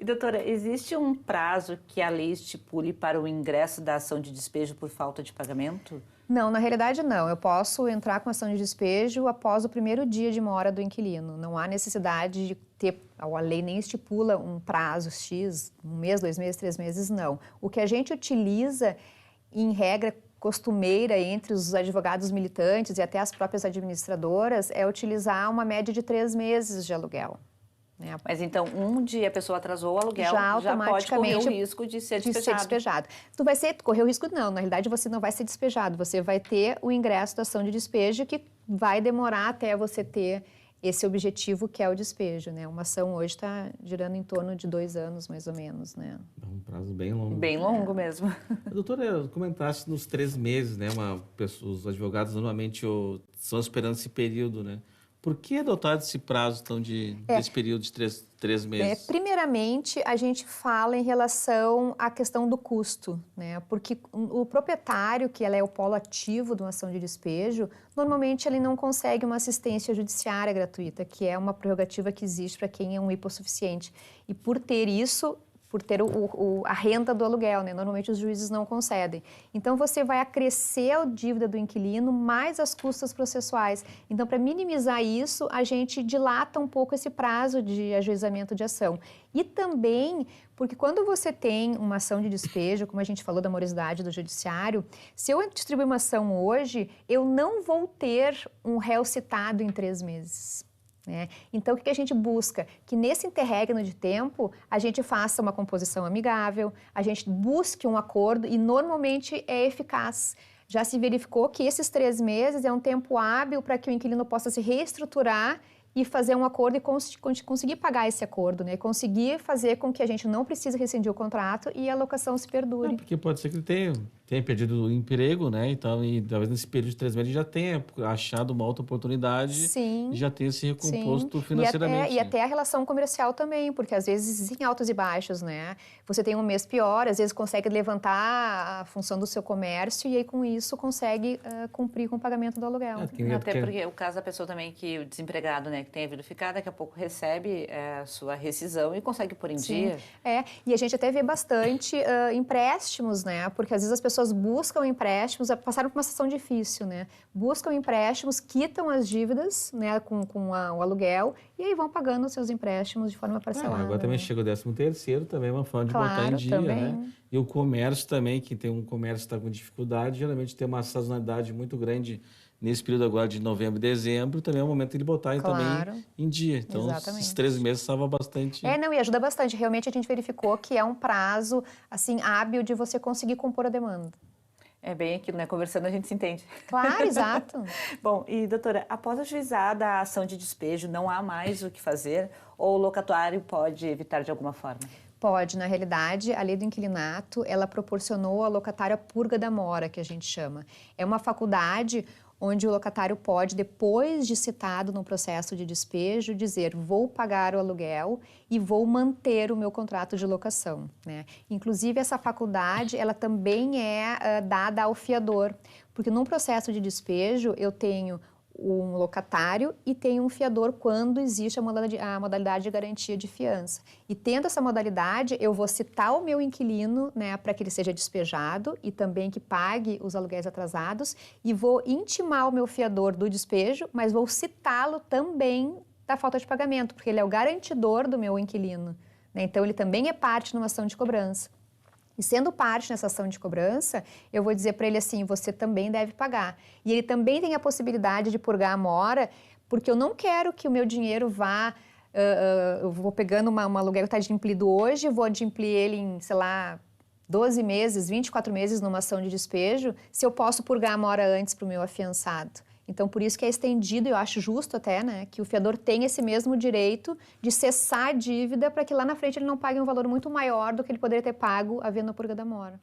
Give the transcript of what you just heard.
E, doutora, existe um prazo que a lei estipule para o ingresso da ação de despejo por falta de pagamento? Não, na realidade não. Eu posso entrar com ação de despejo após o primeiro dia de mora do inquilino. Não há necessidade de ter, a lei nem estipula um prazo X, um mês, 2 meses, 3 meses, não. O que a gente utiliza, em regra costumeira entre os advogados militantes e até as próprias administradoras, é utilizar uma média de 3 meses de aluguel. Mas então, um dia a pessoa atrasou o aluguel, já pode correr o risco de ser despejado. Tu vai correr o risco, não, na realidade você não vai ser despejado, você vai ter o ingresso da ação de despejo que vai demorar até você ter esse objetivo que é o despejo, né? Uma ação hoje está girando em torno de 2 anos, mais ou menos, né? É um prazo bem longo. Bem longo mesmo. Doutora, comentaste nos 3 meses, né? Os advogados normalmente são esperando esse período, né? Por que adotar esse prazo desse período de 3 meses? Primeiramente, a gente fala em relação à questão do custo, né? Porque o proprietário, que ela é o polo ativo de uma ação de despejo, normalmente ele não consegue uma assistência judiciária gratuita, que é uma prerrogativa que existe para quem é um hipossuficiente. E por ter isso, por ter a renda do aluguel, né? Normalmente os juízes não concedem. Então, você vai acrescer a dívida do inquilino mais as custas processuais. Então, para minimizar isso, a gente dilata um pouco esse prazo de ajuizamento de ação. E também, porque quando você tem uma ação de despejo, como a gente falou da morosidade do judiciário, se eu distribuir uma ação hoje, eu não vou ter um réu citado em 3 meses. Então, o que a gente busca? Que nesse interregno de tempo, a gente faça uma composição amigável, a gente busque um acordo e normalmente é eficaz. Já se verificou que esses 3 meses é um tempo hábil para que o inquilino possa se reestruturar e fazer um acordo e conseguir pagar esse acordo, né? Conseguir fazer com que a gente não precise rescindir o contrato e a locação se perdure. Porque pode ser que ele tenha perdido o emprego, né? Então, e talvez nesse período de 3 meses ele já tenha achado uma outra oportunidade. Sim, e já tenha se recomposto financeiramente. E até a relação comercial também, porque às vezes existem altos e baixos, né? Você tem um mês pior, às vezes consegue levantar a função do seu comércio e aí com isso consegue cumprir com o pagamento do aluguel. Até porque o caso da pessoa também que o desempregado, né, que tem a vida ficada, daqui a pouco recebe a sua rescisão e consegue pôr em dia. E a gente até vê bastante empréstimos, né? Porque às vezes as pessoas buscam empréstimos, passaram por uma situação difícil, né? Buscam empréstimos, quitam as dívidas, né, com o aluguel e aí vão pagando os seus empréstimos de forma parcelada. Agora também chega o 13º, também é uma forma de botar em dia, também. né? E o comércio também, quem tem um comércio que está com dificuldade, geralmente tem uma sazonalidade muito grande nesse período agora de novembro e dezembro, também é o momento de ele botar também em dia. Então, esses 3 meses salva bastante. E ajuda bastante. Realmente a gente verificou que é um prazo, assim, hábil de você conseguir compor a demanda. É bem aquilo, né? Conversando a gente se entende. Claro, exato. Bom, e doutora, após ajuizada a ação de despejo, não há mais o que fazer ou o locatário pode evitar de alguma forma? Pode, na realidade, a lei do inquilinato, ela proporcionou ao locatário a purga da mora, que a gente chama. É uma faculdade onde o locatário pode, depois de citado no processo de despejo, dizer vou pagar o aluguel e vou manter o meu contrato de locação, né? Inclusive, essa faculdade, ela também é dada ao fiador, porque num processo de despejo eu tenho um locatário e tem um fiador quando existe a modalidade de garantia de fiança. E tendo essa modalidade, eu vou citar o meu inquilino, né, para que ele seja despejado e também que pague os aluguéis atrasados e vou intimar o meu fiador do despejo, mas vou citá-lo também da falta de pagamento, porque ele é o garantidor do meu inquilino, né? Então, ele também é parte numa ação de cobrança. E sendo parte nessa ação de cobrança, eu vou dizer para ele assim, você também deve pagar. E ele também tem a possibilidade de purgar a mora, porque eu não quero que o meu dinheiro vá... eu vou pegando um aluguel que está adimplido hoje, vou adimplir ele em, sei lá, 12 meses, 24 meses numa ação de despejo, se eu posso purgar a mora antes para o meu afiançado. Então, por isso que é estendido, eu acho justo até, né, que o fiador tenha esse mesmo direito de cessar a dívida para que lá na frente ele não pague um valor muito maior do que ele poderia ter pago havendo a purga da mora.